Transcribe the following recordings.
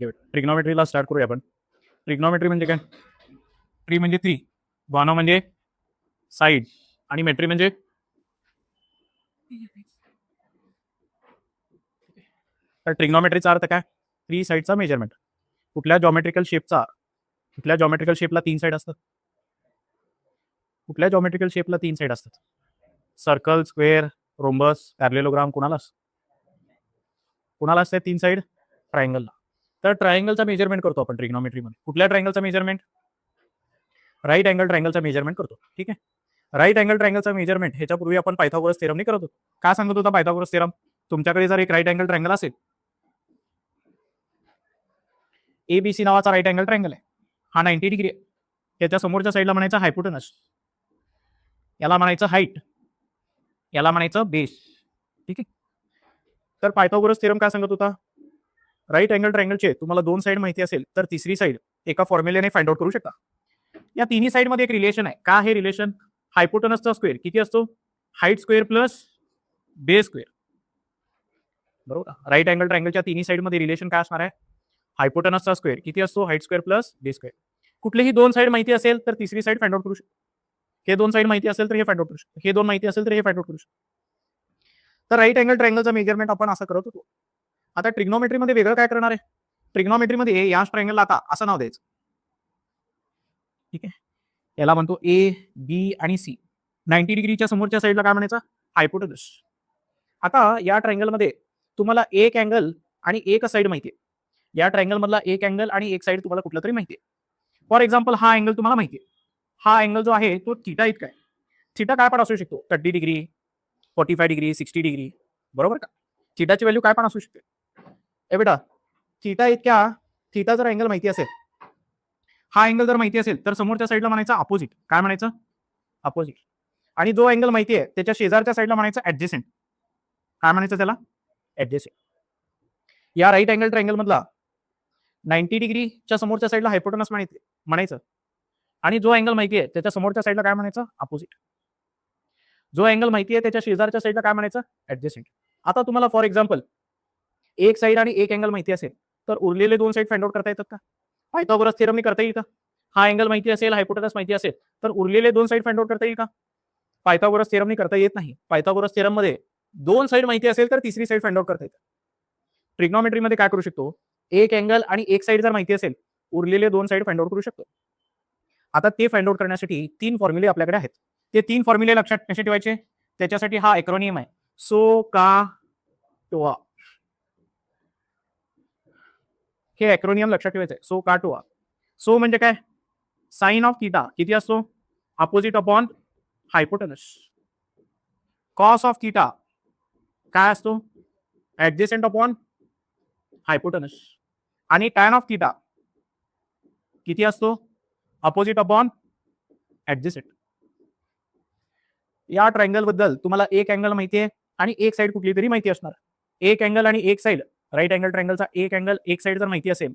ट्रिग्नॉमेट्रीला start करूया आपण. Trigonometry म्हणजे काय? ट्री म्हणजे थ्री, गॉनो म्हणजे साईड आणि मेट्री म्हणजे तर ट्रिग्नॉमेट्रीचा अर्थ काय? थ्री साईडचा मेजरमेंट. कुठल्या जॉमेट्रिकल शेपला तीन साईड असतात? कुठल्या जॉमेट्रिकल शेपला तीन साईड असतात? Circle, square, rhombus, parallelogram. कुणाला असते तीन साईड? ट्रायंगलला. तर ट्रायंगलचा मेजरमेंट करतो आपण ट्रिग्नॉमेट्रीमध्ये. कुठल्या ट्रायंगलचा मेजरमेंट? राईट अँगल ट्रायंगलचा मेजरमेंट करतो. ठीक आहे. राईट अँगल ट्रायंगलचा मेजरमेंट ह्याच्यापूर्वी आपण पायथागोरस थेरमने करत होतो. काय सांगत होता पायथागोरस थेरम? तुमच्याकडे जर एक राईट अँगल ट्रायंगल असेल, एबीसी नावाचा राईट अँगल ट्रायंगल आहे, हा 90 डिग्री आहे. त्याच्या समोरच्या साईडला म्हणायचं हायपोटेनस, याला म्हणायचं हाईट, याला म्हणायचं बेस. ठीक आहे. तर पायथागोरस थेरम काय सांगत होता? राईट अँगल ट्रायंगलचे तुम्हाला दोन साईड माहिती असेल तर तिसरी साईड एका फॉर्म्युलेने फाइंड आउट करू शकता. या तिन्ही साईड मध्ये एक रिलेशन आहे. का हे रिलेशन? हायपोटेनसचा स्क्वेअर किती असतो? Height square plus base square. बरोबर. राईट अँगल ट्रायंगलच्या तिन्ही साईड मध्ये रिलेशन काय असणार आहे? हायपोटेनसचा स्क्वेअर किती असतो? Height square plus base square. कुठलीही दोन साईड माहिती असेल तर तिसरी साईड फाइंड आउट करू शकतो. हे दोन साईड माहिती असेल तर हे फाइंड आउट करू शकतो. हे दोन माहिती असेल तर हे फाइंड आउट करू शकतो. तर राईट अँगल ट्रायंगलचा मेजरमेंट आपण असं करत होतो. आता ट्रिग्नॉमेट्रीमध्ये वेगळं काय करणार आहे? ट्रिग्नॉमेट्रीमध्ये या ट्रायंगलला आता असं नाव द्यायचं. ठीक आहे. याला म्हणतो ए, बी आणि सी. 90 डिग्रीच्या समोरच्या साईडला काय म्हणायचं? हायपोटेनस. आता या ट्रायंगलमध्ये तुम्हाला एक अँगल आणि एक साईड माहिती आहे. या ट्रायंगल मधला एक अँगल आणि एक साईड तुम्हाला कुठला तरी माहिती आहे. फॉर एक्झाम्पल हा अँगल तुम्हाला माहिती आहे. हा अँगल जो आहे तो थीटा इतका आहे. थीटा काय पण असू शकतो? 30 डिग्री, 45 डिग्री, 60 डिग्री. बरोबर का? थीटाची व्हॅल्यू काय पण असू शकते. ए बेटा, थीटा जर अँगल माहिती असेल, हा अँगल जर माहिती असेल तर समोरच्या साईडला म्हणायचं अपोजिट. काय म्हणायचं? अपोजिट. आणि जो अँगल माहिती आहे त्याच्या शेजारच्या साईडला म्हणायचं ऍडजेसेंट. काय म्हणायचं त्याला? ऍडजेसेंट. या राईट अँगल ट्रायंगल मधला 90 डिग्रीच्या समोरच्या साईडला हायपोटेनस म्हणायचं आणि जो अँगल माहिती आहे त्याच्या समोरच्या साईडला काय म्हणायचं? अपोजिट. जो अँगल माहिती आहे त्याच्या शेजारच्या साईडला काय म्हणायचं? ऍडजेसेंट. आता तुम्हाला फॉर एक्झाम्पल एक साईड आणि एक अँगल माहिती असेल तर उरलेले दोन साईड फाइंड आउट करता येतात का? पायथागोरस थेरमने करता येईल का? हा अँगल माहिती असेल, हायपोटेनस माहिती असेल तर उरलेले दोन साईड फाइंड आउट करता येईल का? पायथागोरस थेरमने करता येत नाही. पायथागोरस थेरम मध्ये दोन साईड माहिती असेल तर तिसरी साईड फाइंड आउट करता येते. ट्रिग्नॉमेट्रीमध्ये काय करू शकतो? एक अँगल आणि एक साईड जर माहिती असेल, उरलेले दोन साईड फाइंड आउट करू शकतो. आता ते फाइंड आउट करण्यासाठी तीन फॉर्म्युले आपल्याकडे आहेत. ते तीन फॉर्म्युले लक्षात कसे ठेवायचे? त्याच्यासाठी हा एक्रोनियम आहे, सो का टोआ. हे एक्रोनियम लक्षात ठेवायचं आहे, सो का टोआ. सो म्हणजे काय? साइन ऑफ थीटा किती असतो? Opposite upon hypotenuse. Cos of theta काय असतो? Adjacent upon hypotenuse. आणि टॅन ऑफ थीटा किती असतो? Opposite upon adjacent. या ट्रायंगल बद्दल तुम्हाला एक अँगल माहिती आहे आणि एक साईड कुठली तरी माहिती असणार. एक अँगल आणि एक साईड, राईट अँगल ट्रायंगलचा एक अँगल एक साईड जर माहिती असेल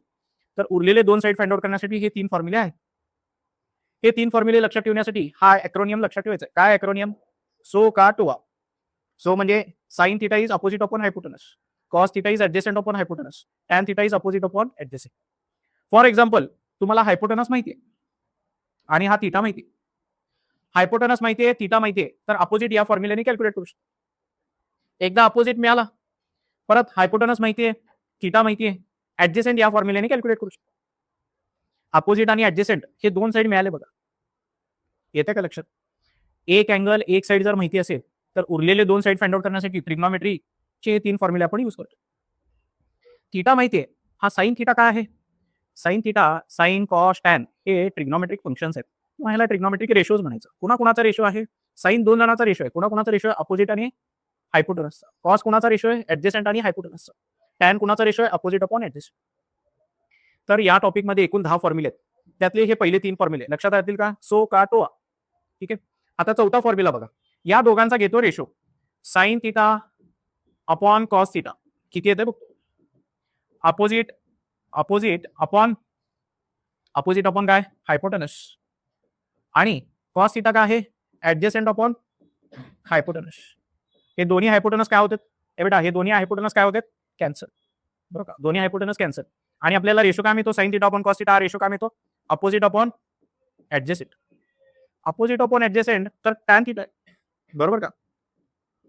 तर उरलेले दोन साईड फाइंड आउट करण्यासाठी हे तीन फॉर्म्युले आहेत. हे तीन फॉर्म्युले लक्षात ठेवण्यासाठी हा एक्रोनियम लक्षात ठेवायचा. काय acronym? SOH CAH TOA. So म्हणजे sine theta is opposite upon hypotenuse, cos theta is adjacent upon hypotenuse, tan theta is opposite upon adjacent. For example तुम्हाला हायपोटेनस माहिती आहे आणि हा थीटा माहिती आहे. हायपोटेनस माहिती आहे, थीटा माहिती आहे, तर अपोजिट या फॉर्म्युलेने कॅल्क्युलेट करू शकतो. एकदा अपोजिट मिळाला, परत हायपोटेनस माहिती आहे, थीटा माहिती आहे, ऍडजेसेंट या फॉर्म्युलेने कॅल्क्युलेट करू शकतो. अपोजिट आणि ऍडजेसेंट हे दोन साईड मिळाले बघा. येते का लक्षात? एक अँगल एक साईड जर माहिती असेल तर उरलेले दोन साईड फाइंड आउट करण्यासाठी ट्रिग्नॉमेट्रीचे तीन फॉर्म्युले आपण यूज करतो. थीटा माहिती आहे, हा साइन थीटा काय आहे? Sine theta, sine, cos, tan हे ट्रिग्नॉमेट्रिक फंक्शन्स आहेत. ह्याला ट्रिग्नॉमेट्रिक रेशोज म्हणायचं. कुणाचा रेशो आहे? साइन दोन जणांचा रेशो आहे. कुणाचा रेशो आहे? अपोजिट आणि हायपोटेनसचा. कॉस कुणाचा रेशो आहे? ऍडजेसेंट आणि हायपोटेनसचा. टॅन कुणाचा रेशो आहे? Opposite upon adjacent. तर या टॉपिकमध्ये एकूण 10 फॉर्म्युले आहेत. त्यातले हे पहिले तीन फॉर्म्युले लक्षात राहतील का? So CAH टोआ. ठीक आहे. आता चौथा फॉर्म्युला बघा. या दोघांचा घेतो ratio, sine theta upon cos theta किती येते बघ? अपोजिट अपोजिट अपॉन काय? हायपोटेनस. आणि कॉस थीटा काय आहे? ऍडजेसेंट अपॉन हायपोटेनस. हे दोन्ही हायपोटेनस काय होतात? बेटा हे दोन्ही हायपोटेनस काय होतात? कॅन्सल. बरोबर का? दोन्ही हायपोटेनस कॅन्सल. आणि आपल्याला रेशो काय मिळतो, sign theta upon cos theta. हा रेशो काय मिळतो, opposite upon adjacent. Opposite upon adjacent तर टॅन थिटा आहे, बरोबर का.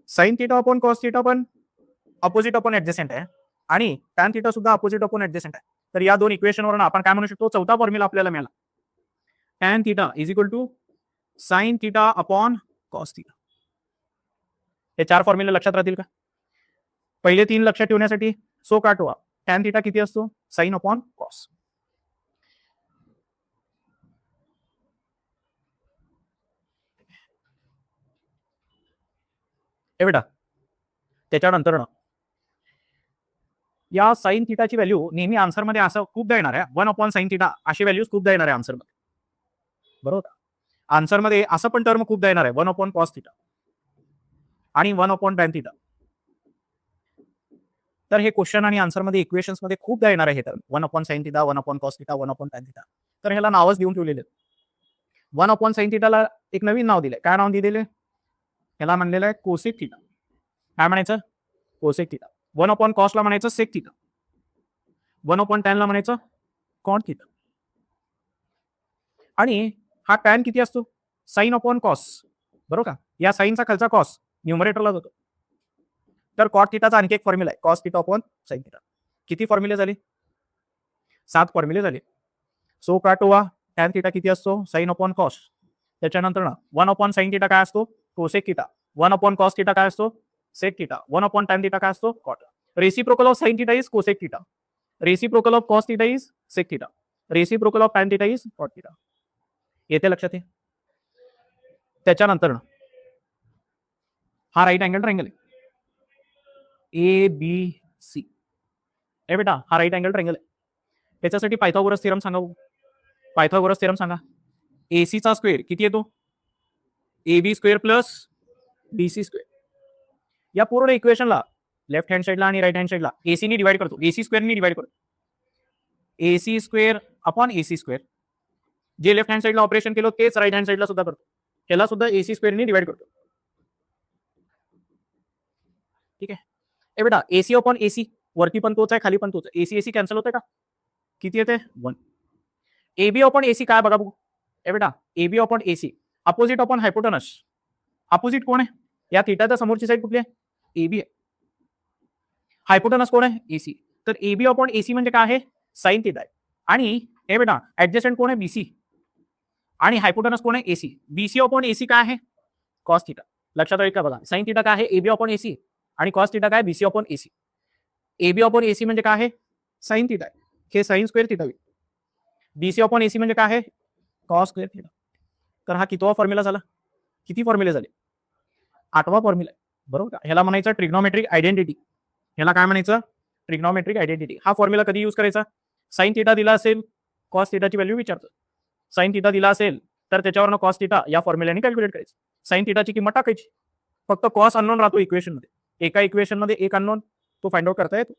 Sign theta upon cos theta पण अपोजिट अपॉन ऍडजसेंट आहे आणि टॅन थिटा सुद्धा अपोजिट अपॉन ऍडजसेंट आहे. तर या दोन इक्वेशनवरून आपण काय म्हणू शकतो, चौथा फॉर्म्युला आपल्याला मिळाला. Tan theta is equal to sine theta upon cos theta. हे 4 फॉर्म्युले लक्षात राहतील का. पहिले 3 लक्षात ठेवण्यासाठी सो का ठेवा, टॅन थिटा किती असतो, साइन अपॉन कॉस. हे बेटा त्याच्यानंतर या साइन थिटाची व्हॅल्यू नेहमी आन्सरमध्ये असं खूपदा येणार आहे, 1 अपॉन साइन थिटा अशी व्हॅल्यूज खूपदा येणार आहे आन्सरमध्ये, बरोबर. आन्सरमध्ये असं पण टर्म खूपदा येणार आहे 1 अपॉन कॉस थिटा आणि 1 अपॉन टॅन थिटा. तर हे क्वेश्चन आणि आन्सरमध्ये इक्वेशन्स मध्ये खूपदा येणार आहे हे term 1 upon sine theta, 1 upon cos theta, 1 upon tan theta. तर ह्याला नावच देऊन ठेवलेले. 1 अपॉन साइन थिटाला एक नवीन नाव दिलंय. काय नाव दिलेलं आहे, ह्याला म्हणलेलं आहे कोसेक थिटा. काय म्हणायचं, कोसेक थिटा. 1 अपॉन कॉसला म्हणायचं सेक थिटा. 1 अपॉन टॅनला म्हणायचं कॉट थिटा. आणि हा टॅन किती असतो, साइन अपॉन कॉस, बरोबर का. या साइनचा खालचा कॉस न्यूमरेटरला जातो. तर कॉट थिटाचा आणखी एक फॉर्म्युला आहे, cos theta upon sine theta. किती फॉर्म्युले झाले, 7 फॉर्म्युले झाले. So CAH Toba tan theta किती असतो, साइन अपॉन कॉस. त्याच्यानंतर 1 अपॉन साइन थिटा काय असतो, cosec theta. 1 upon cos theta काय असतो, sec theta. 1 upon tan theta काय असतो, cot. Reciprocal of sine theta is cosec theta. Reciprocal of cos theta is sec theta. Reciprocal of tan theta is cot theta. येते लक्षात आहे. त्याच्यानंतर हा right angle triangle आहे ए बी सी. ए बेटा हा राईट अँगल ट्रायंगल आहे. त्याच्यासाठी पायथागोरस थेरम सांगा. पायथागोरस थेरम सांगा. AC चा स्क्वेअर किती येतो, AB square plus BC square. या पूर्ण इक्वेशनला लेफ्ट हँड साइडला आणि राईट हँड साइडला AC ने डिवाइड करतो, AC स्क्वेअर ने डिवाइड करतो. AC square upon AC square. जे लेफ्ट हँड साइडला ऑपरेशन केलं तेच राईट हँड साइडला सुद्धा करतो. त्याला सुद्धा AC स्क्वेअर ने डिवाइड करतो. ठीक आहे. ए बेटा AC अपॉन AC वरती पण तोच आहे, खाली पण तोच आहे. AC AC कॅन्सल होते का, किती येते 1. AB अपॉन AC काय बघा बघू. ए बेटा AB upon AC opposite upon hypotenuse. Opposite कोण आहे, या थिटाच्या समोरची साइड कुठली आहे, AB आहे. हायपोटेनस कोण आहे, AC. तर AB अपॉन AC म्हणजे काय आहे, साइन थिटा आहे. आणि ए बेटा ऍडजस्टंट कोण आहे, BC. आणि हायपोटेनस कोण आहे, AC. BC अपॉन AC काय आहे, कॉस थिटा. लक्षात राहील का बघा, साइन थिटा काय आहे, AB अपॉन AC आणि कॉस थिटा काय, BC upon AC. AB upon AC म्हणजे काय आहे, साइन थिटा आहे, हे साइन स्क्वेअर थिटा होईल. BC अपॉन AC म्हणजे काय आहे, कॉस स्क्वेअर थिटा. तर हा कितवा फॉर्म्युला झाला, किती फॉर्म्युले झाले, 8वा फॉर्म्युला आहे, बरोबर का. ह्याला म्हणायचं ट्रिग्नोमेट्रिक आयडेंटिटी. ह्याला काय म्हणायचं, ट्रिग्नोमेट्रिक आयडेंटिटी. हा फॉर्म्युला कधी यूज करायचा, साइन थिटा दिला असेल कॉस थिटाची व्हॅल्यू विचारतो. साइन थिटा दिला असेल तर त्याच्यावरनं कॉस थिटा या फॉर्म्युल्याने कॅल्क्युलेट करायचं. साइन थिटाची किंमत टाकायची, फक्त कॉस अननोन राहतो इक्वेशन मध्ये. एका इक्वेशन मध्ये एक अननोन तो फाइंड आउट करता येतो.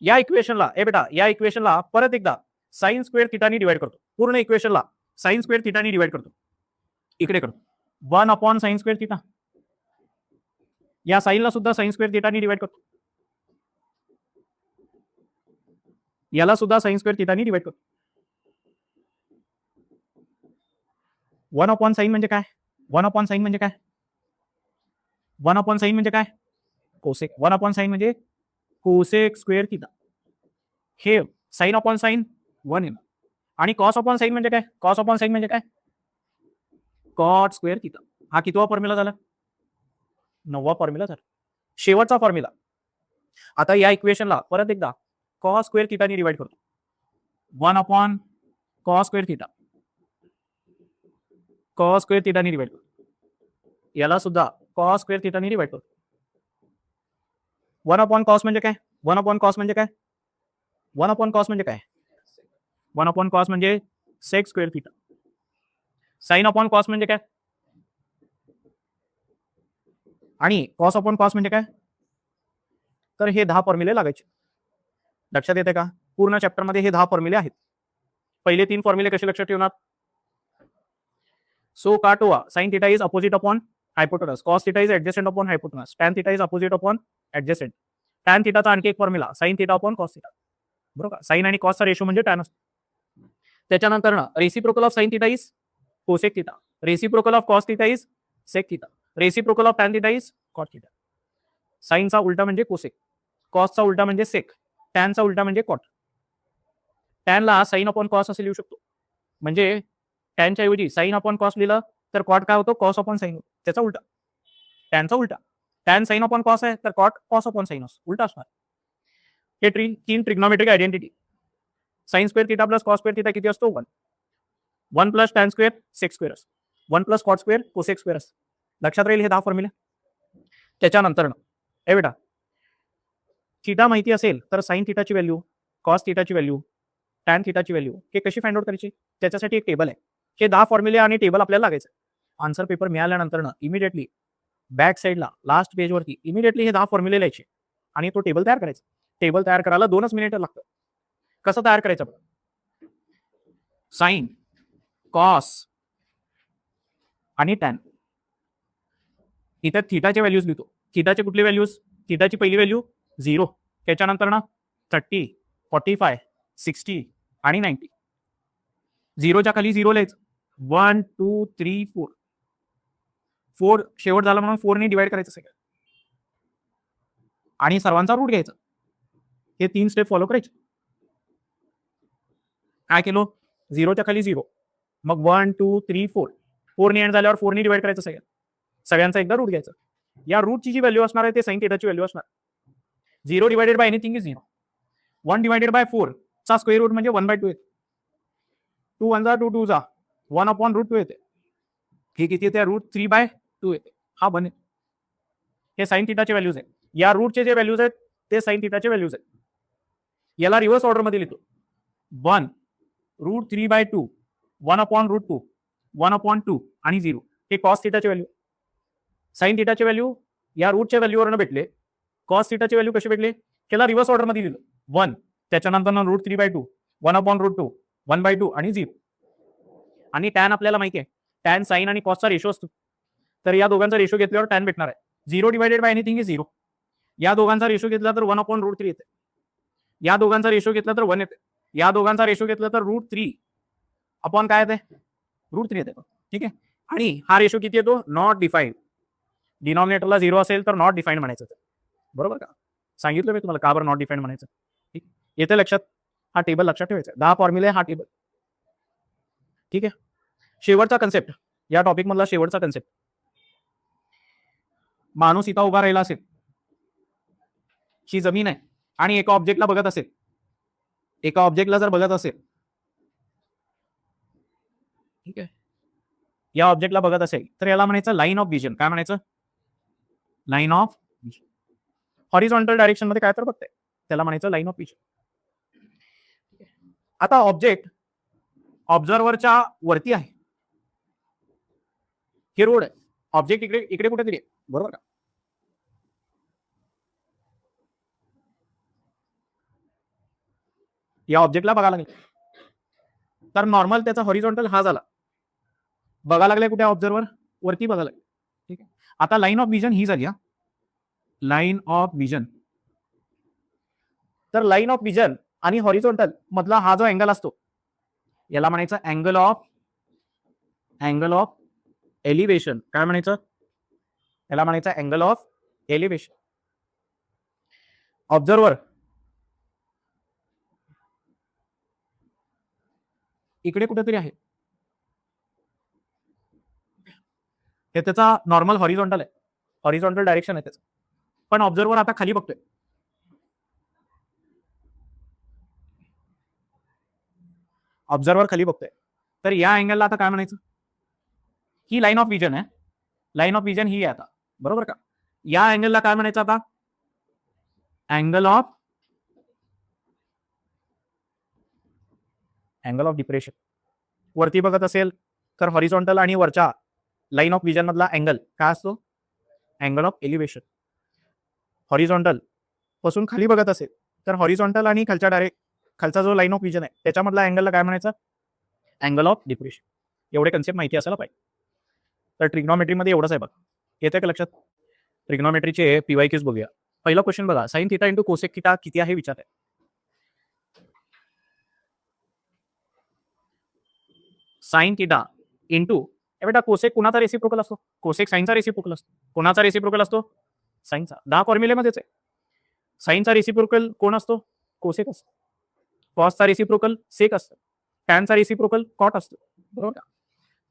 या इक्वेशनला ए बेटा या इक्वेशनला परत एकदा साइन स्क्वेअर थिटानी डिवाइड करतो. पूर्ण इक्वेशनला साइन स्क्वेअर थिटानी डिवाइड करतो. इकडे करतो 1 अपॉन साइन स्क्वेअर थिटा. या साइनला सुद्धा साइन स्क्वेअर थिटानी डिवाइड करतो. याला सुद्धा साइन स्क्वेअर थिटानी डिवाइड करतो. 1 अपॉन साइन म्हणजे काय, 1 अपॉन साइन म्हणजे काय, 1 अपॉन साइन म्हणजे काय, कोसेक. 1 अपॉन साइन म्हणजे कोसेक स्क्वेअर थिटा. हे साइन अपॉन साइन 1 येणार. आणि कॉस अपॉन साइन म्हणजे काय, कॉस अपॉन साइन म्हणजे काय, कॉट स्क्वेअर थिटा. हा कितवा फॉर्म्युला झाला, 9वा फॉर्म्युला झाला, शेवटचा फॉर्म्युला. आता या इक्वेशनला परत एकदा कॉस स्क्वेअर थिटानी डिवाइड करतो. 1 upon cos square theta, cos square थिटानी डिवाइड करतो. याला सुद्धा कॉस स्क्वेअर थिटानी डिवाइड करतो. 1 अपॉन कॉस म्हणजे काय, 1 अपॉन कॉस म्हणजे काय, 1 अपॉन कॉस म्हणजे काय, 1 अपॉन कॉस म्हणजे sec square theta. Sine upon cos म्हणजे काय, आणि कॉस अपॉन कॉस म्हणजे काय. तर हे 10 फॉर्म्युले लागायचे. लक्षात येते का, पूर्ण चॅप्टर मध्ये हे 10 फॉर्म्युले आहेत. पहिले 3 फॉर्म्युले कसे लक्षात ठेवणार. SOH CAH TOA sine theta is opposite upon hypotenuse, cos theta is adjacent upon hypotenuse, tan theta is opposite upon adjacent. Tan थिटाचा आणखी एक formula sine theta upon cos theta. बरोबर. साईन आणि कॉसचा रेशो म्हणजे टॅन असतो. त्याच्यानंतर ना reciprocal of sine theta is cosec theta, reciprocal of cos theta is sec theta, reciprocal of tan theta is cot theta. साईनचा उलटा म्हणजे कोसेक, कॉसचा उलटा म्हणजे सेक, टॅनचा उलटा म्हणजे कॉट. टॅनला साईन अपॉन कॉस असे लिहू शकतो, म्हणजे टॅनच्या ऐवजी साईन अपॉन कॉस लिहिलं तर कॉट काय होतो, कॉस अपॉन साईन होतो. त्याचा उलटा टॅनचा उलटा, टॅन साईन अपॉन कॉस आहे तर कॉट कॉस अपॉन साईन उलटा असणार. हे तीन trigonometric identity. Sine square theta plus cos square theta किती असतो, 1. 1 plus tan square sec square असतो, 1 plus cot square cosec square असतो. लक्षात राहील हे 10 फॉर्म्युले. त्याच्यानंतर हे बेटा थिटा माहिती असेल तर साईन थिटाची व्हॅल्यू, कॉस थिटाची व्हॅल्यू, टॅन थिटाची व्हॅल्यू हे कशी फाइंड आउट करायची, त्याच्यासाठी एक टेबल आहे. हे 10 फॉर्म्युले आणि टेबल आपल्याला लागायचं. आन्सर पेपर मिळाल्यानंतर इमिडिएटली बॅक साईडला लास्ट पेजवरती इमिडिएटली हे 10 फॉर्म्युले लिहायचे आणि तो टेबल तयार करायचा. टेबल तयार करायला 2च मिनिटं लागतं. कसं तयार करायचं, साईन, कॉस आणि टॅन. इथे थिटाचे व्हॅल्यूज लिहितो. थिटाचे कुठले व्हॅल्यूज, थिटाची पहिली व्हॅल्यू 0, त्याच्यानंतर 30, 45, 60 आणि 90. 0च्या खाली 0 लिहायचं, 1 2 3 4. 4 शेवट झाला म्हणून 4 ने डिवाइड करायचं सगळं आणि सर्वांचा रूट घ्यायचा. हे 3 स्टेप फॉलो करायचे. काय केलो, 0च्या खाली 0, मग 1 2 3 4. 4 ने एंड झाल्यावर 4 ने डिवाइड करायचं सगळं, सगळ्यांचा एकदा रूट घ्यायचा. या रूटची जी व्हॅल्यू असणार आहे ते साइन थिटाची व्हॅल्यू असणार. 0 divided by anything is 0. 1 divided by 4 चा स्क्वेअर रूट म्हणजे 1/2 येते. 2 1 जा 2 2 जा 1 अपॉन रूट 2 येते. हे किती येते, रूट 3/2 येते. हा बने हे साइन थिटाचे व्हॅल्यूज आहेत. या रूटचे जे व्हॅल्यूज आहेत ते साइन थिटाचे व्हॅल्यूज आहेत. याला रिव्हर्स ऑर्डर मध्ये लिहितो, 1 रूट 3/2, 1 अपॉन रूट 2, 1 अपॉन 2 आणि 0. हे कॉस थिटाचे व्हॅल्यू. साइन थिटाचे व्हॅल्यू या रूटच्या व्हॅल्यूवरून भेटले. कॉस थिटाचे व्हॅल्यू कसे भेटले, त्याला रिव्हर्स ऑर्डर मध्ये लिहिलं, 1 त्याच्यानंतर रूट 3/2, 1 अपॉन रूट 2, 1/2 आणि 0. आणि टॅन आपल्याला माहिती आहे, टॅन साइन आणि कॉसचा रेशो असतो. तर या दोघांचा रेशो घेतल्यावर टॅन भेटणार आहे. 0 डिवाइडेड बाय एनिथिंग इज 0. या दोघांचा रेशो घेतला तर 1 अपॉन रूट 3 येते. या दोघांचा रेशो घेतला तर 1 येते. या दोघांचा रेशो घेतला तर रूट 3 अपॉन काय येते, रूट 3 येते. ठीक आहे. आणि हा रेशो किती येतो, नॉट डिफाईन्ड. डिनॉमिनेटरला 0 असेल तर नॉट डिफाईन्ड म्हणायचं, बरोबर का. सांगितलं मी तुम्हाला का बरं नॉट डिफाईन्ड म्हणायचं. ठीक येते लक्षात. हा टेबल लक्षात ठेवायचा, 10 फॉर्म्युले हा टेबल. ठीक आहे. शेवटचा कन्सेप्ट, या टॉपिक मधला शेवटचा कन्सेप्ट. माणूस इथं उभा राहिला असेल, ही जमीन आहे आणि एका ऑब्जेक्टला बघत असेल, एका ऑब्जेक्टला जर बघत असेल, ठीक आहे, या ऑब्जेक्टला बघत असेल तर याला म्हणायचं लाईन ऑफ विजन. काय म्हणायचं, line of vision. Horizontal direction मध्ये काय तर बघताय त्याला म्हणायचं लाईन ऑफ विजन. आता ऑब्जेक्ट ऑब्झर्व्हरच्या वरती आहे, हे रोड आहे, ऑब्जेक्ट इकडे इकडे कुठेतरी आहे, बरोबर का. या ऑब्जेक्टला बघायला लागेल तर नॉर्मल त्याचा हॉरिझॉन्टल हा झाला, बघा लागले कुठे, ऑब्झर्वर वरती बघा लागले. ठीक आहे. आता लाईन ऑफ विजन ही झाली, हा लाईन ऑफ विजन. तर लाईन ऑफ विजन आणि हॉरिझॉन्टल मधला हा जो अँगल असतो याला म्हणायचं अँगल ऑफ एलिव्हेशन. काय म्हणायचं, याला म्हणायचं अँगल ऑफ एलिव्हेशन. ऑब्झर्वर इकडे कुठेतरी आहे, हे त्याचा नॉर्मल हॉरिझॉन्टल आहे, हॉरिझॉन्टल डायरेक्शन आहे त्याचं. पण ऑब्झर्वर आता खाली बघतोय, ऑब्झर्वर खाली बघतोय. तर या अँगलला आता काय म्हणायचं, ही लाईन ऑफ विजन आहे, लाईन ऑफ विजन ही आहे आता, बरोबर का. या अँगलला काय म्हणायचं आता, अँगल ऑफ डिप्रेशन. वरती बघत असेल तर हॉरिझॉन्टल आणि वरच्या लाईन ऑफ विजन मधला अँगल काय असतो, अँगल ऑफ एलिव्हेशन. हॉरिझॉन्टल पासून खाली बघत असेल तर हॉरिझॉन्टल आणि खालचा जो लाईन ऑफ विजन आहे त्याच्यामधला अँगलला काय म्हणायचं, अँगल ऑफ डिप्रेशन. एवढे कन्सेप्ट माहिती असायला पाहिजे. तर ट्रिग्नॉमेट्रीमध्ये एवढंच आहे बघा, येते का लक्षात. ट्रिग्नॉमेट्रीचे पीवायक्यूज बघूया. पहिला क्वेश्चन बघा, sign theta into cosec theta किती आहे विचार आहे. साइन थिटा इंटू बेटा कोसेक कुणाचा रेसिप्रोकल असतो? कोसेक साईनचा रेसिप्रोकल असतो. कोणाचा रेसिप्रोकल असतो? साईनचा. 10 फॉर्म्युलेमध्येच आहे. साईनचा रेसिप्रोकल कोण असतो? कोसेक असतो. कॉसचा रेसिप्रोकल सेक असतं. टॅनचा रेसिप्रोकल कॉट असतो. बरोबर का?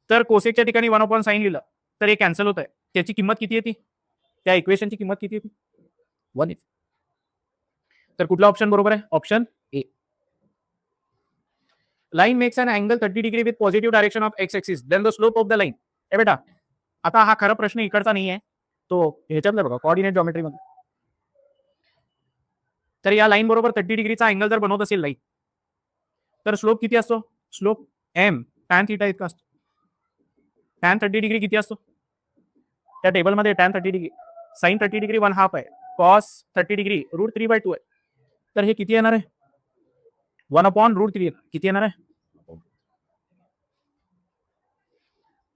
तर कोसेकच्या ठिकाणी 1/sin लिहिलं तर हे कॅन्सल होत आहे. त्याची किंमत किती येते? त्या इक्वेशनची किंमत किती येते? 1 येते. तर कुठला ऑप्शन बरोबर आहे? Option A. Line makes an angle 30 degree with positive direction of X axis then the slope of the line. ए बेटा आता हा खरा प्रश्न इकडचा नाही आहे, तो ह्याच्यातला बघा कोऑर्डिनेट जॉमेट्री मध्ये. तर या लाईन बरोबर 30 डिग्रीचा अँगल जर बनवत असेल लाईन, तर स्लोप किती असतो? स्लोप एम टॅन थिटा इतका असतो. टॅन 30 डिग्री किती असतो? त्या टेबलमध्ये टॅन 30 डिग्री, साइन 30 डिग्री 1/2 आहे, कॉस 30 डिग्री √3/2 आहे. तर हे किती येणार आहे? 1/√3 किती येणार आहे?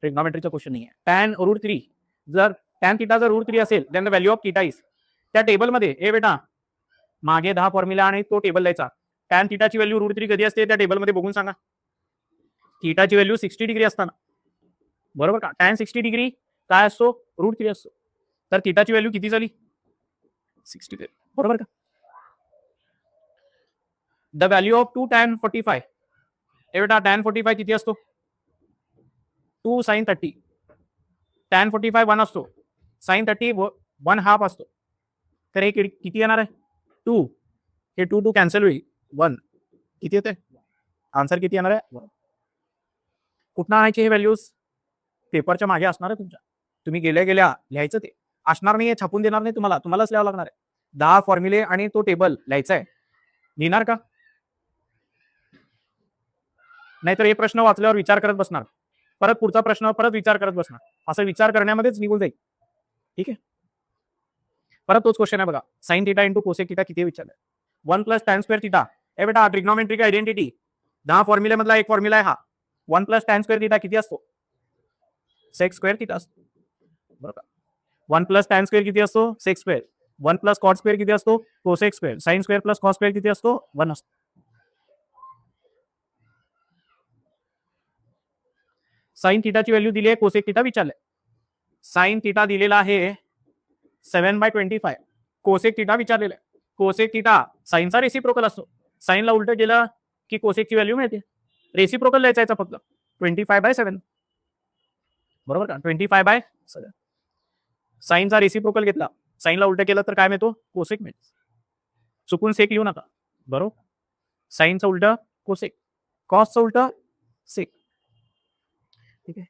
ट्रिग्नॉमेट्रीचा क्वेश्चन नाही आहे. टॅन √3 जर टॅन थिटा जर √3 असेल then the value of theta is. त्या टेबलमध्ये ए बेटा मागे 10 फॉर्म्युला आणि तो टेबल द्यायचा. टॅन थिटाची व्हॅल्यू √3 कधी असते त्या टेबलमध्ये बघून सांगा. थिटाची व्हॅल्यू 60 डिग्री असताना. बरोबर का? टॅन 60 डिग्री काय असतो? √3 असतो. तर थिटाची व्हॅल्यू किती झाली? 60. बरोबर का? The value of 2 tan 45. ए बेटा टॅन 45 किती असतो? 2 sin 30. टॅन 45 1 असतो. साइन 30 1/2 असतो. तर हे किती येणार आहे? 2. हे 2 कॅन्सल होईल. 1 किती येते? आन्सर किती येणार आहे? 1. कुठनं आणायचे हे व्हॅल्यूज? पेपरच्या मागे असणार आहे तुमच्या. तुम्ही गेल्या गेल्या लिहायचं ते असणार नाहीये, छापून देणार नाही तुम्हाला, तुम्हालाच लिहावं लागणार आहे. 10 फॉर्म्युले आणि तो टेबल लिहायचा आहे. लिहिणार का? नाहीतर हे प्रश्न वाचल्यावर विचार करत बसणार, परत पुढचा प्रश्न परत विचार करत बसणार, असं विचार करण्यामध्येच निघून जाईल. ठीक आहे. परत तोच क्वेश्चन आहे बघा. Sign theta into cosec theta किती विचारलं? 1 + tan स्क्वेअर थिटा. ए बेटा ट्रिग्नॉमेट्रिक आयडेंटिटी 10 फॉर्म्युलेमधला एक फॉर्म्युला आहे हा. 1 + tan स्क्वेअर थिटा किती असतो? सेक स्क्वेअर थिटा असतो. बरोबर. 1 + tan स्क्वेअर किती असतो? Sec square. 1 + कॉट स्क्वेअर किती असतो? Cosec square. Sine square + cos square किती असतो? 1 असतो. साइन थिटाची व्हॅल्यू दिली आहे, कोसेक थिटा विचारलंय. साइन थिटा दिलेला आहे 7/25. कोसेक थिटा विचारलेला आहे. कोसेक थिटा साइनचा रेसिप्रोकल असतो. साइनला उलट केलं की कोसेकची व्हॅल्यू मिळते. रेसिप्रोकल लिहायचा फक्त 25/7. बरोबर का? 25/7. साइनचा रेसिप्रोकल घेतला, साइनला उलट केलं तर काय मिळतो? कोसेक मिळतो. चुकून सेक लिहू नका. बरोबर. साइनचं उलट कोसेक, कॉसचं उलट सेक. ठीक आहे.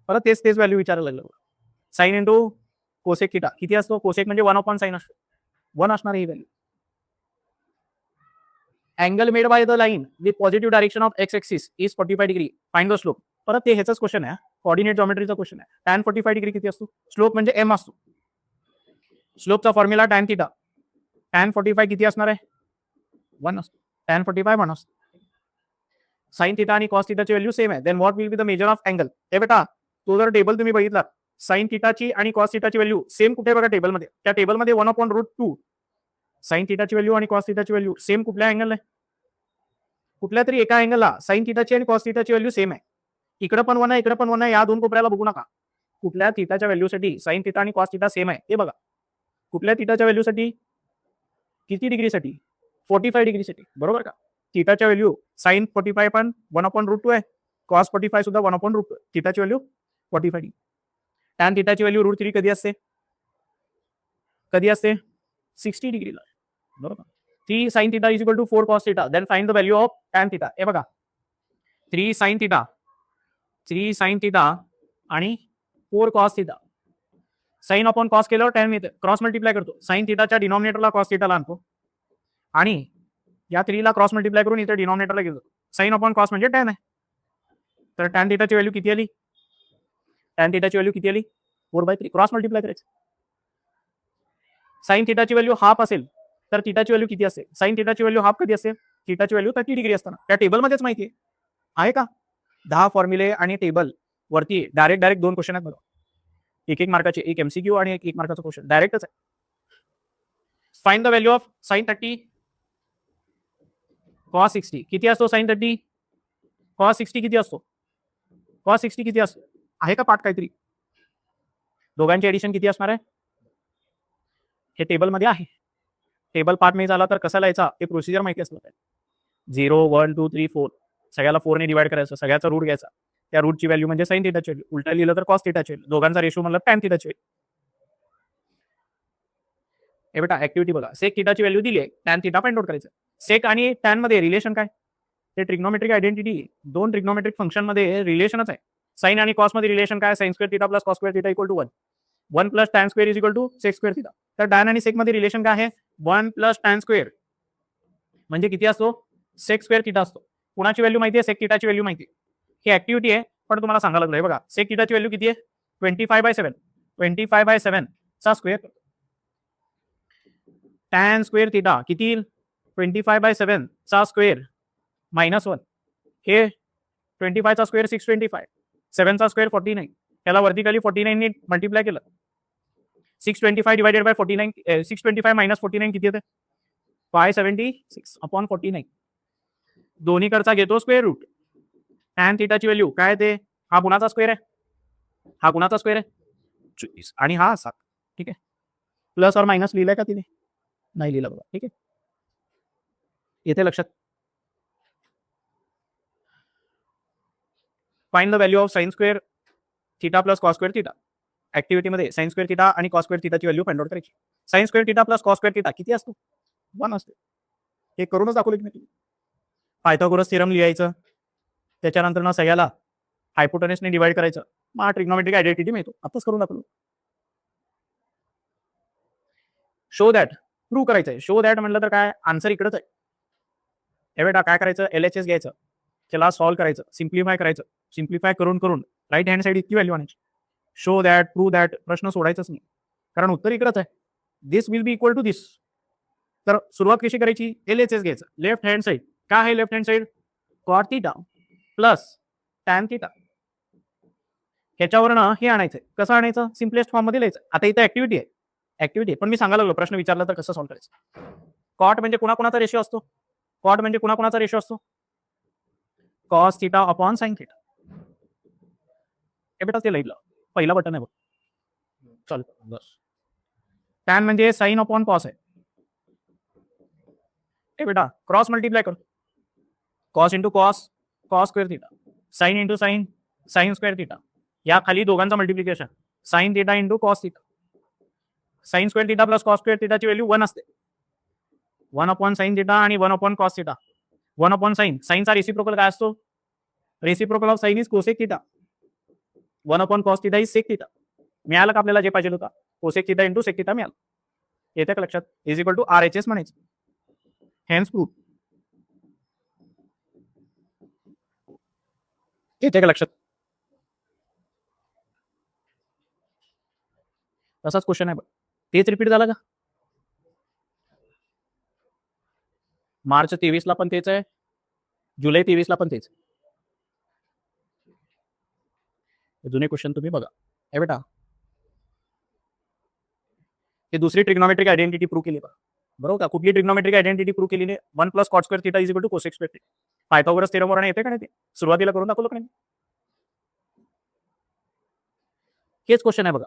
परत तेच व्हॅल्यू विचारायला लागलं. साइन इंटू कोसेक थिटा किती असतो? कोसेक म्हणजे 1/sin असतो. 1 असणार ही value. Angle made by the line with positive direction of X axis is 45 degree. Find the slope. परत ते ह्याचाच क्वेश्चन आहे, कोऑर्डिनेट जॉमेट्रीचा क्वेश्चन आहे. टॅन 45 डिग्री किती असतो? स्लोप म्हणजे एम असतो. स्लोपचा फॉर्म्युला टॅन थिटा. टॅन 45 किती असणार आहे? 1 असतो. टॅन 45 1 असतो. साइन थिटा आणि कॉस थिटाची व्हॅल्यू सेम आहे. Then what will be the measure of angle? हे बेटा तो जर टेबल तुम्ही बघितला, साइन थिटाची आणि कॉस थिटाची व्हॅल्यू सेम कुठे बघा टेबलमध्ये. त्या टेबलमध्ये 1/√2. साइन थिटाची व्हॅल्यू आणि कॉस थिटाची व्हॅल्यू सेम कुठल्या अँगलला आहे? कुठल्या तरी एका अँगलला साइन थिटाची आणि कॉस थिटाची व्हॅल्यू सेम आहे. इकडे पण 1 आहे, इकडे पण 1 आहे. या दोन कोपऱ्याला बघू नका. कुठल्या थिटाच्या व्हॅल्यूसाठी साइन थिटा आणि कॉस थिटा सेम आहे ते बघा. कुठल्या थिटाच्या व्हॅल्यूसाठी? किती डिग्रीसाठी? 45 डिग्रीसाठी. बरोबर का? थिटाच्या व्हॅल्यू साइन 45 पण 1/√2 आहे, कॉस 45 सुद्धा 1/√2 आहे. थिटाची व्हॅल्यू 45 डिग्री. टॅन थिटाची व्हॅल्यू √3 कधी असते? कधी असते? 60 डिग्रीला. बरोबर. 3 sin theta is equal to 4 cos theta. Then find the value of tan theta. हे बघा 3 sin थिटा, 3 sin थिटा आणि 4 cos theta. Sine upon cos केल्यावर टॅन मिळते. क्रॉस मल्टिप्लाय करतो. साइन थिटाच्या डिनॉमिनेटरला कॉस थिटाला आणतो आणि या 3 ला क्रॉस मल्टिप्लाय करून इथे डिनॉमिनेटरला घेतो. साइन अपॉन कॉस म्हणजे टॅन आहे. तर टॅन थिटाची व्हॅल्यू किती आली? टॅन थिटाची व्हॅल्यू किती आली? 4/3. क्रॉस मल्टिप्लाय करायचं. साइन थिटाची व्हॅल्यू हाफ असेल तर थिटाची व्हॅल्यू किती असेल? साइन थिटाची व्हॅल्यू हाफ कधी असेल? थिटाची व्हॅल्यू 30 डिग्री असताना. त्या टेबलमध्येच माहिती आहे का? 10 फॉर्म्युले आणि टेबल वरती डायरेक्ट 2 क्वेश्चन आहेत बघा. एक मार्काचे, एक एमसीक्यू आणि एक मार्काचा क्वेश्चन डायरेक्टच आहे. Find the value of sign 30 cos 60. किती असतो साइन 30? कॉस 60 किती असतो? कॉस 60 किती असतो? आहे का पार्ट काहीतरी? दोघांचे एडिशन किती असणार आहे? हे टेबलमध्ये आहे. टेबल पार्ट नाही झाला तर कसा लिहायचा ते प्रोसिजर माहिती असलं पाहिजे. 0, 1, 2, 3, 4 सगळ्याला 4 ने डिवाइड करायचं, सगळ्याचा रूट घ्यायचा. त्या रूटची व्हॅल्यू म्हणजे साइन थिटाची व्हॅल्यू. उलटा लिहिलं तर कॉस थिटाची व्हॅल्यू. दोघांचा रेशो म्हणलं टॅन थिटाची व्हॅल्यू. हे बेटा ऍक्टिव्हिटी बघा. सेक थिटाची व्हॅल्यू दिली आहे, टॅन थिटा फाइंड आउट करायचं. सेक आणि टॅन मध्ये रिलेशन काय? ते ट्रिग्नोमेट्रिक आयडेंटिटी. दोन ट्रिग्नोमेट्रिक फंक्शन मध्ये रिलेशनच आहे. साइन आणि कॉस मध्ये रिलेशन काय? Sine square theta plus cos square theta equal to 1. 1 plus tan square is equal to sec square theta. तर टॅन आणि सेक मध्ये रिलेशन काय आहे? 1 प्लस टॅन स्क्वेअर म्हणजे किती असतो? सेक स्क्वेअर थिटा असतो. कुणाची व्हॅल्यू माहिती आहे? सेक थिटाची व्हॅल्यू माहिती आहे. ही ऍक्टिव्हिटी आहे, पण तुम्हाला सांगायला लागलोय बघा. सेक थिटाची व्हॅल्यू किती आहे? 25/7. 25/7 चा स्क्वेअर. टॅन स्क्वेअर थिटा किती येईल? 25/7 चा स्क्वेअर -1. हे 25 चा स्क्वेअर 625. 7 चा स्क्वेअर 49. त्याला वर्टिकली 49 ने मल्टिप्लाय केलं. 625 डिवायडेड बाय 49. 625 मायनस 49 किती येते? 576/49. दोन्हीकडचा घेतो स्क्वेअर रूट. टॅन थिटाची व्हॅल्यू काय ते? हा कुणाचा स्क्वेअर आहे? हा कुणाचा स्क्वेअर आहे? 24 आणि हा 7. ठीक आहे. प्लस और मायनस लिहिलंय का तिने? नाही लिहिलं बघा. ठीक आहे. येते लक्षात? Find the value of sine square theta plus cos square theta. ऍक्टिव्हिटीमध्ये साइन स्क्वेअर थिटा आणि कॉस स्क्वेअर थिटाची व्हॅल्यू फाइंड आउट करायची. Sine square theta plus cos square theta किती असतो? 1 असतो. हे करूनच दाखवलं की नाही? पायथागोरस थिअरम लिहायचं. त्याच्यानंतर ना सगळ्याला हायपोटेनसने डिवाइड करायचं. मग ट्रिग्नोमेट्रिक आयडेंटिटी मिळतो. आताच करून दाखवलं. शो दॅट प्रूव्ह करायचंय. शो दॅट म्हटलं तर काय? आन्सर इकडेच आहे. हे बेटा काय करायचं? LHS घ्यायचं, त्याला सॉल्व्ह करायचं, सिम्प्लिफाय करायचं. सिम्प्लिफाय करून करून राईट हँड साईड इतकी व्हॅल्यू आणायची. शो दॅट, प्रूव्ह दॅट प्रश्न सोडायचाच नाही, कारण उत्तर इकडेच आहे. दिस विल बी इक्वल टू दिस. तर सुरुवात कशी करायची? LHS घ्यायचं. लेफ्ट हँड साईड काय आहे? Left hand side cot theta plus tan theta. ह्याच्यावरनं हे आणायचं. कसं आणायचं? सिम्पलेस्ट फॉर्म मध्ये लिहायचं. आता इथं ऍक्टिव्हिटी आहे. ऍक्टिव्हिटी पण मी सांगायला लागलो, प्रश्न विचारला तर कसं सॉल्व्ह करायचं. कॉट म्हणजे कुणाकुणाचा रेशो असतो? कॉट म्हणजे कुणाकुणाचा रेशो असतो? Cos theta upon sine theta. हे बेटा ते लिहिलं. पहिला बटन आहे बघ. चल बस. टॅन म्हणजे साइन अपॉन कॉस आहे. हे बेटा क्रॉस मल्टिप्लाय कर. Cos into cos, cos square theta. Sine into sine, sine square theta. या खाली दोघांचा multiplication. Sine theta into cos theta. Sine square theta plus cos square थिटाची व्हॅल्यू 1 असते. 1 अपॉन साइन थिटा आणि 1 upon cos theta. 1 upon sine. साइनचा reciprocal काय असतो? Reciprocal of sine is cosec theta. 1 upon cos theta is sec theta. मिळालं का आपल्याला जे पाहिजे होता? Cosec theta into sec theta मिळालं. येते का लक्षात? इज इक्वल टू RHS म्हणायचं. Hence proof. येते का लक्षात? तसाच क्वेश्चन आहे बघ. तेच रिपीट झालं का? मार्च 23 ला पण तेच आहे, जुलै 23 ला पण तेच. जुने क्वेश्चन तुम्ही बघा. हे बेटा हे दुसरी ट्रिग्नोमेट्रिक आयडेंटिटी प्रूव्ह केली बघा. बरोबर का? कुठली ट्रिग्नोमेट्रिक आयडेंटिटी प्रूव्ह केली? 1 plus cot square theta is equal to cosec square theta. Pythagoras theorem वरून येते का नाही? ते सुरुवातीला करून दाखवलं का नाही? हेच क्वेश्चन आहे बघा.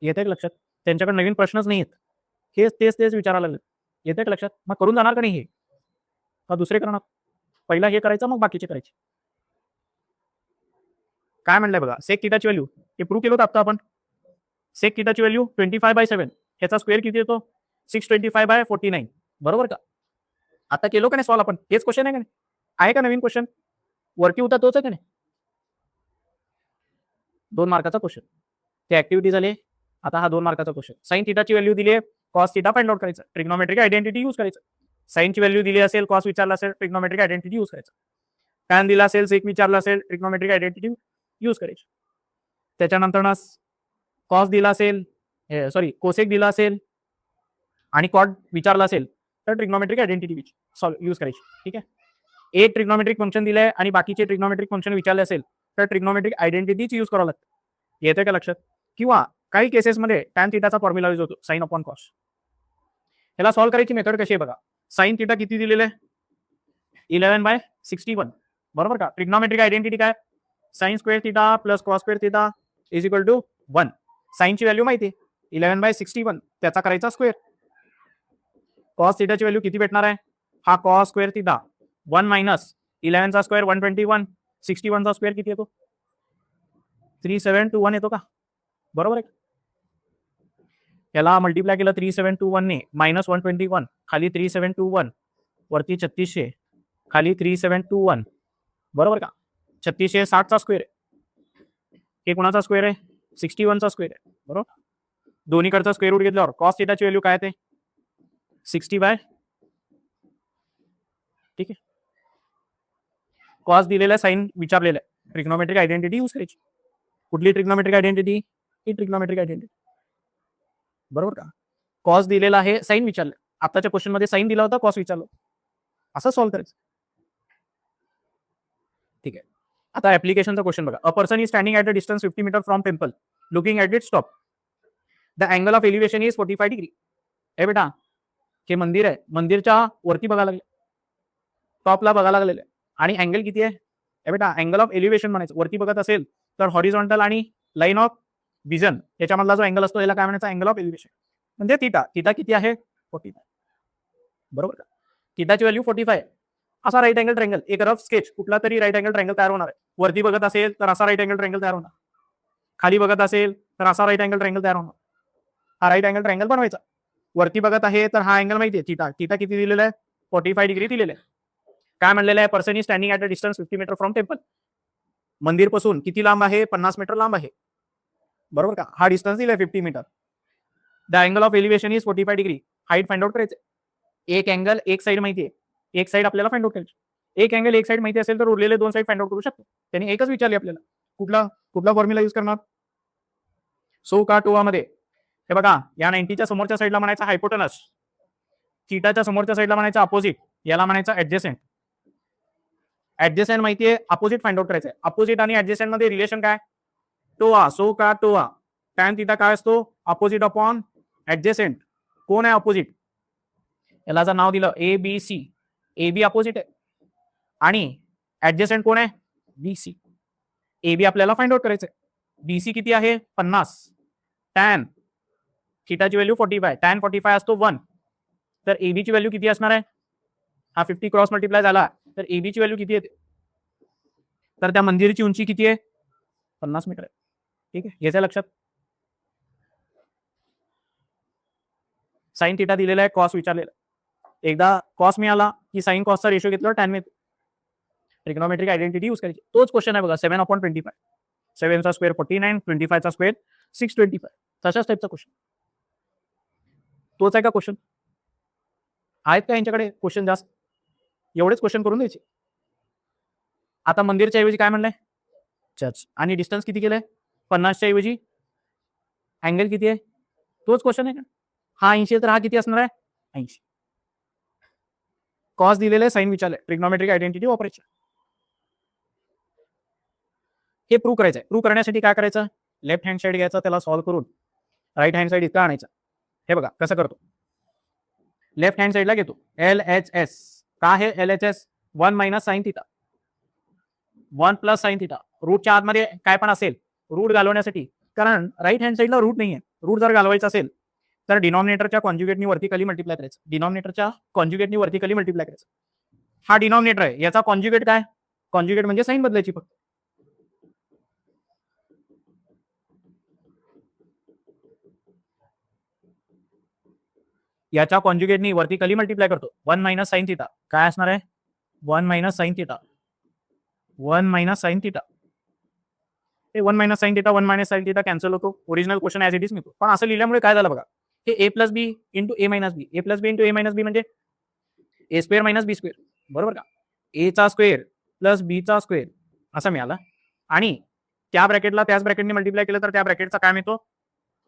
येते का लक्षात? त्यांच्याकडे नवीन प्रश्नच नाही आहेत. हेच तेच विचारायला लागले. येते का लक्षात? मग करून जाणार का नाही हे? का दुसरे करणार? पहिला हे करायचं, मग बाकीचे करायचे. काय म्हणलंय बघा? सेक थिटाची व्हॅल्यू हे प्रूव्ह केलं होतं आता आपण. सेक थिटाची व्हॅल्यू 25/7. ह्याचा स्क्वेअर किती येतो? 625/49. बरोबर का? आता केलो का नाही सॉल्व आपण? हेच क्वेश्चन आहे का नाही? आहे का नवीन क्वेश्चन? वरती होता तोच आहे का नाही? 2 मार्काचा क्वेश्चन. ते ऍक्टिव्हिटी झाली. आता हा 2 मार्काचा क्वेश्चन. साइन थिटाची व्हॅल्यू दिली आहे, कॉस थिटा फाइंड आउट करायचं. ट्रिग्नोमेट्रिक आयडेंटिटी यूज करायचं. साइनची व्हॅल्यू दिली असेल, कॉस विचारला असेल, ट्रिग्नोमेट्रिक आयडेंटिटी यूज करायचं. टॅन दिला असेल, सेक विचारला असेल, ट्रिग्नोमेट्रिक आयडेंटिटी यूज करायची. त्याच्यानंतर कॉस दिला असेल, सॉरी कोसेक दिला असेल आणि कॉट विचारला असेल तर ट्रिग्नोमेट्रिक आयडेंटिटी यूज करायची. ठीक आहे. एक ट्रिग्नोमेट्रिक फंक्शन दिलंय आणि बाकीचे ट्रिग्नोमेट्रिक फंक्शन विचारले असेल तर ट्रिग्नोमेट्रिक आयडेंटिटीच यूज करावं लागतं. येते का लक्षात? किंवा काही केसेसमध्ये टॅन थिटाचा फॉर्म्युला यूज होतो, साइन अपॉन कॉस. ह्याला सॉल्व्ह करायची मेथड कशी आहे बघा. साइन थिटा किती दिलेलं आहे? 11/61. बरोबर का? ट्रिग्नोमेट्रिक आयडेंटिटी काय? Sine square theta plus cos square theta is equal to 1. साईनची व्हॅल्यू माहिती आहे 11/61, त्याचा करायचा स्क्वेअर. कॉस थिटाची व्हॅल्यू किती भेटणार आहे? हा कॉस स्क्वेअर थिटा 1 मायनस 11 चा स्क्वेअर 121, 61 चा स्क्वेअर किती येतो? 3721 येतो का? बरोबर आहे. याला मल्टिप्लाय केलं 3721 ने, मायनस 121, खाली 3721, वरती 3600, खाली 3721, बरोबर का? 3660 चा स्क्वेअर आहे. हे कोणाचा स्क्वेअर आहे? 61 चा स्क्वेअर आहे, बरोबर. दोन्हीकडचा स्क्वेअर रूट घेतल्यावर कॉस थिटाची व्हॅल्यू काय येते? 60/, ठीक आहे. कॉस दिलेला साइन विचारलेला आहे, ट्रिग्नोमेट्रिक आयडेंटिटी यूज करायची. कुठली ट्रिग्नोमेट्रिक आयडेंटिटी? ही ट्रिग्नोमेट्रिक आयडेंटिटी, बरोबर का? कॉस दिलेला आहे, साइन विचारलं. आताच्या क्वेश्चन मध्ये साइन दिला होता, कॉस विचारलं. असं सॉल्व्ह करायचं, ठीक आहे. आता ऍप्लिकेशनचा क्वेश्चन बघा. A person is standing at a distance 50 metre from temple, looking at its top. The angle of elevation is 45 degree. हे बेटा, हे मंदिर आहे, मंदिरच्या वरती बघायला लागले, टॉपला बघायला लागलेलं आहे, आणि अँगल किती आहे? हे बेटा, अँगल ऑफ एलिव्हेशन म्हणायचं. वरती बघत असेल तर हॉरिझॉन्टल आणि लाईन ऑफ विजन याच्यामधला जो अँगल असतो याला काय म्हणायचं? Angle of elevation. म्हणजे थिटा. थिटा किती आहे? 45, बरोबर का? थिटाची व्हॅल्यू 45. असा राईट अँगल ट्रायंगल, एक रफ स्केच, कुठला तरी राईट अँगल ट्रायंगल तयार होणार आहे. वरती बघत असेल तर असा राईट अँगल ट्रायंगल तयार होणार, खाली बघत असेल तर असा राईट अँगल ट्रायंगल तयार होणार. हा राईट अँगल ट्रायंगल बनवायचा. वरती बघत आहे तर हा अँगल माहिती आहे थिटा. थिटा किती दिलेला आहे? 45 डिग्री दिलेला आहे. काय म्हणलेलं आहे? Person is standing at a distance 50 metre from temple. मंदिर पासून किती लांब आहे? 50 मीटर लांब आहे, बरोबर का? हा डिस्टन्स दिलाय 50 metre. The angle of elevation is 45 degree. Height find out करायचे. एक अँगल एक साइड माहिती आहे, एक साइड आपल्याला फाइंड आउट करायची. एक अँगल एक साइड माहिती असेल तर उरलेले दोन साइड फाइंड आउट करू शकतो. त्यांनी एकच विचारली आपल्याला. कुठला कुठला फॉर्म्युला यूज करणार? सो का टोआ मध्ये हे बघा, या 90च्या समोरच्या साईडला म्हणायचा हायपोटेनस, थिटाच्या समोरच्या साईडला म्हणायचा अपोजिट, याला म्हणायचा ऍडजेसेंट. ऍडजेसेंट माहितीये, अपोजिट फाइंड आउट करायचंय. अपोजिट आणि ऍडजेसेंट मध्ये रिलेशन काय? टोआ. So CAH टोआ. टॅन थिटा काय असतो? Opposite upon adjacent. कोण आहे अपोजिट? याला जर नाव दिलं A B C, A be opposite आहे आणि ऍडजेसेंट कोण आहे? B C. ए बी आपल्याला फाइंड आउट करायचंय. बीसी किती आहे? 50. टॅन थिटाची व्हॅल्यू 45, टॅन 45 असतो 1. तर एबी ची व्हॅल्यू किती असणार आहे? हा 50 क्रॉस मल्टिप्लाय झाला तर एबी ची व्हॅल्यू किती येते? तर त्या मंदिराची उंची किती आहे? 50 मीटर आहे, ठीक आहे. याच्या लक्षात. साइन थिटा दिलेला आहे, कॉस विचारलेला. एकदा कॉस मिळाला की साइन कॉसचा रेशो घेतला टॅन मिळतो. ट्रिग्नोमेट्रिक आयडेंटिटी यूज करायची. तोच क्वेश्चन आहे बघा, 7/25. 7 चा स्क्वेअर 49, 25 चा स्क्वेअर 625. तशाच टाईपचा क्वेश्चन. तोच आहे का क्वेश्चन? आहेत का यांच्याकडे क्वेश्चन जास्त? एवढेच क्वेश्चन करून द्यायचे. आता मंदिरच्या ऐवजी काय म्हणलंय? चर्च. आणि डिस्टन्स किती केलंय? 50 च्या ऐवजी अँगल किती आहे? तोच क्वेश्चन आहे का? हा 80 तर हा किती असणार आहे? 80. कॉस दिलेलं आहे, साइन विचारलंय, ट्रिग्नोमेट्रिक आयडेंटिटी वापरायची. हे प्रूव्ह करायचंय. प्रूव्ह करण्यासाठी काय करायचं? लेफ्ट हँड साइड घ्यायचा, त्याला सॉल्व्ह करून राईट हँड साइड इतका आणायचा. हे बघा कसं करतो. लेफ्ट हँड साइडला घेतो LHS. का आहे LHS? 1 minus sine theta, 1 plus sine theta. रूटच्या आतमध्ये काय पण असेल, रूट घालवण्यासाठी, कारण राईट हँड साइडला रूट नाहीये. रूट जर घालवायचा असेल तर डिनॉमिनेटरच्या कॉन्जुगेटनी वर्टिकली मल्टिप्लाय करायचं. डिनॉमिनेटरच्या कॉन्जुगेटनी वर्टिकली मल्टिप्लाय करायचं. हा डिनॉमिनेटर आहे, याचा कॉन्जुगेट काय? कॉन्जुगेट म्हणजे साइन बदलायची फक्त. याच्या कॉन्जुगेटनी वर्टिकली मल्टिप्लाय करतो. 1 मायनस साइन थिटा काय असणार आहे? 1 minus sine theta, 1 minus sine theta. हे 1 minus sine theta, 1 minus sine theta cancel होतो. Original question as it is मिळतो. पण असं लिहिल्यामुळे काय झालं बघा, हे A plus B into A minus B, A plus B into A minus B म्हणजे A square minus B square, बरोबर का? ए चा स्क्वेअर प्लस बी चा स्क्वेअर असं मिळाला. आणि त्या ब्रॅकेटला त्याच ब्रॅकेटने मल्टिप्लाय केलं तर त्या ब्रॅकेटचा काय मिळतो?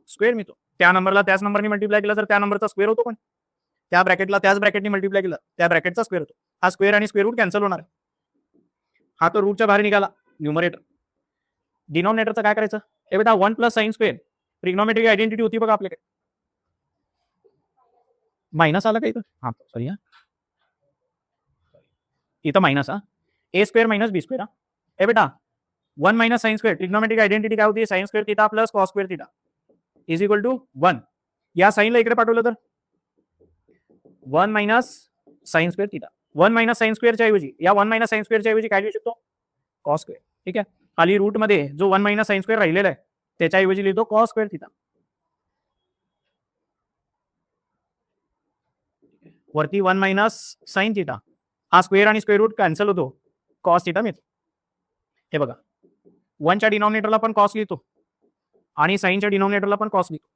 स्क्वेअर मिळतो. त्या नंबरला त्याच नंबरने मल्टिप्लाय केलं तर त्या नंबरचा स्क्वेअर होतो. पण त्या ब्रॅकेटला त्याच ब्रॅकेटने मल्टिप्लाय केलं त्या ब्रॅकेटचा स्क्वेअर होतो. हा स्क्वेअर आणि स्क्वेअर रूट कॅन्सल होणार आहे. हा तो रूटच्या बाहेर निघाला न्यूमरेटर. डिनॉमिनेटरचं काय करायचं? हे बेटा 1 plus sign square, trigonometric identity होती बघा आपल्याकडे. मायनस आला का इथं? हा सॉरी, हा इथं मायनस. हा A square minus B square. हा ए बेटा 1 minus sine square, trigonometric identity काय होती? Sine square theta plus cos square theta is equal to 1. या साईनला इकडे पाठवलं तर 1 minus sine square theta. 1 minus sine स्क्वेअरच्या ऐवजी, या 1 मायनस साइन स्क्वेअरच्या ऐवजी काय लिहू शकतो? Cos square. ठीक आहे. खाली रूट मध्ये जो 1 मायनस साइन स्क्वेअर राहिलेला आहे त्याच्या ऐवजी लिहितो कॉस स्क्वेअर थिटा. वरती 1 मायनस साइन थिटा, हा स्क्वेअर आणि स्क्वेअर रूट कॅन्सल होतो, कॉस थिटा मिळतो. हे बघा, 1च्या डिनॉमिनेटरला पण कॉस लिहितो आणि साइनच्या डिनॉमिनेटरला पण कॉस लिहितो.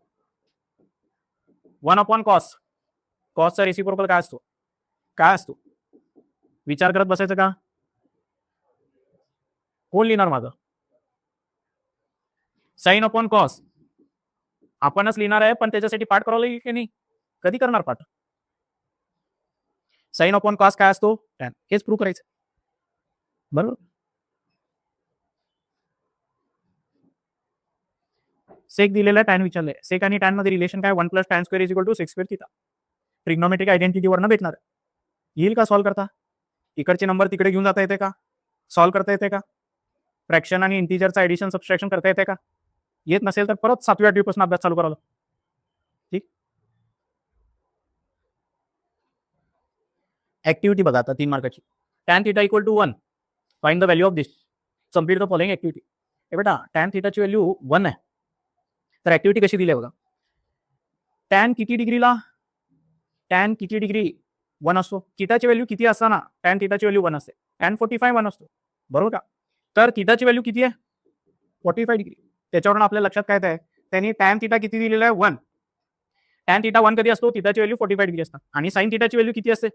1 अपॉन कॉस, कॉसचा रेसिप्रोकल काय असतो? काय असतो? विचार करत बसायचं का? कोण लिहिणार माझं? साइन अपॉन कॉस आपणच लिहिणार आहे, पण त्याच्यासाठी पाठ करावं लागेल की नाही? कधी करणार पाठ? साइन अपॉन कॉस काय असतो? टॅन. हेच प्रूव्ह करायचं, बरोबर. सेक दिलेला टॅन विचारलंय. सेक आणि टॅन मध्ये रिलेशन काय? 1 plus tan square is equal to sec square theta. Trigonometric आयडेंटिटीवरनं भेटणार. येईल का सॉल्व्ह करता? इकडचे नंबर तिकडे घेऊन जाता येते का? सॉल्व्ह करता येते का? फ्रॅक्शन आणि इंटिजरचा ऍडिशन सबस्ट्रॅक्शन करता येते का? येत नसेल तर परत 7वी 8वी पासून अभ्यास चालू करावा. ठीक. ऍक्टिव्हिटी बघा आता 3 मार्काची. Tan theta equal to 1, find the value of this, complete the following activity. हे बेटा टॅन थिटाची व्हॅल्यू 1 आहे, तर ऍक्टिव्हिटी कशी दिली आहे बघा. टॅन किती डिग्रीला? टॅन किती डिग्री 1 असतो. थिटाची व्हॅल्यू किती असताना टॅन थिटाची व्हॅल्यू 1 असते? टॅन 45 1 असतो, बरोबर का? तर थिटाची व्हॅल्यू किती आहे? 45 डिग्री. त्याच्यावरून आपल्या लक्षात काय आहे? त्यांनी टॅन थिटा किती दिलेला आहे? 1. टॅन थिटा 1 कधी असतो? थिटाची व्हॅल्यू 45 डिग्री असतात. आणि साइन थिटाची व्हॅल्यू किती असते?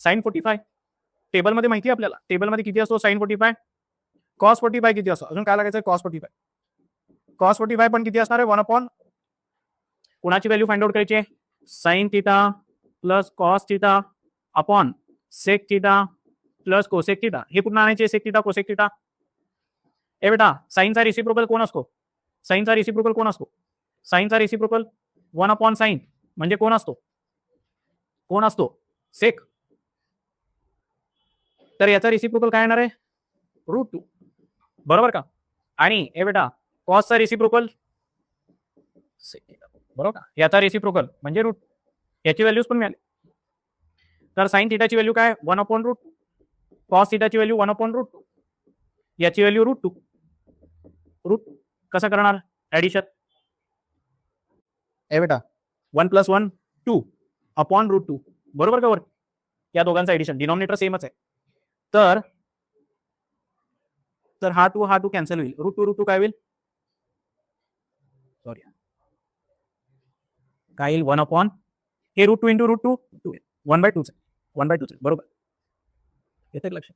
साइन 45. टेबलमध्ये माहिती आहे आपल्याला, टेबलमध्ये किती असतो साइन 45? कॉस 45 किती असतो? अजून काय लागायचं? कॉस 45. कॉस 45 पण किती असणार आहे? 1 अपॉन, कुणाची व्हॅल्यू फाइंड आउट करायची आहे? Sine theta plus cos theta upon sec theta plus cosec theta. हे कुठून आणायचे? Sec theta cosec theta. ए बेटा, साइनचा रेसिप्रोकल कोण असतो? साइनचा रेसिप्रोकल कोण असतो? साइनचा रेसिप्रोकल 1 अपॉन साइन म्हणजे कोण असतो? कोण असतो? सेक. तर याचा रेसिप्रोकल काय येणार आहे? √2, बरोबर का? आणि ए बेटा, कॉसचा रेसिप्रोकल सेक थिटा, बरोबर का? याचा रेसिप्रोकल म्हणजे रूट. याची व्हॅल्यूज पण मिळाली. तर साइन थिटाची व्हॅल्यू काय? 1 अपॉन √2. कॉस थिटाची व्हॅल्यू 1 अपॉन √2. याची व्हॅल्यू √2. रूट कसं करणार ऍडिशन? ए बेटा, 1 प्लस 1 2 अपॉन √2, बरोबर का? वर या दोघांचं ऍडिशन, डिनॉमिनेटर सेमच आहे. तर हा 2 कॅन्सल होईल. √2 काय होईल? सॉरी, काय येईल? 1 अपॉन, हे √2 इंटू √2 1/2, 1/2, बरोबर. येते लक्षात?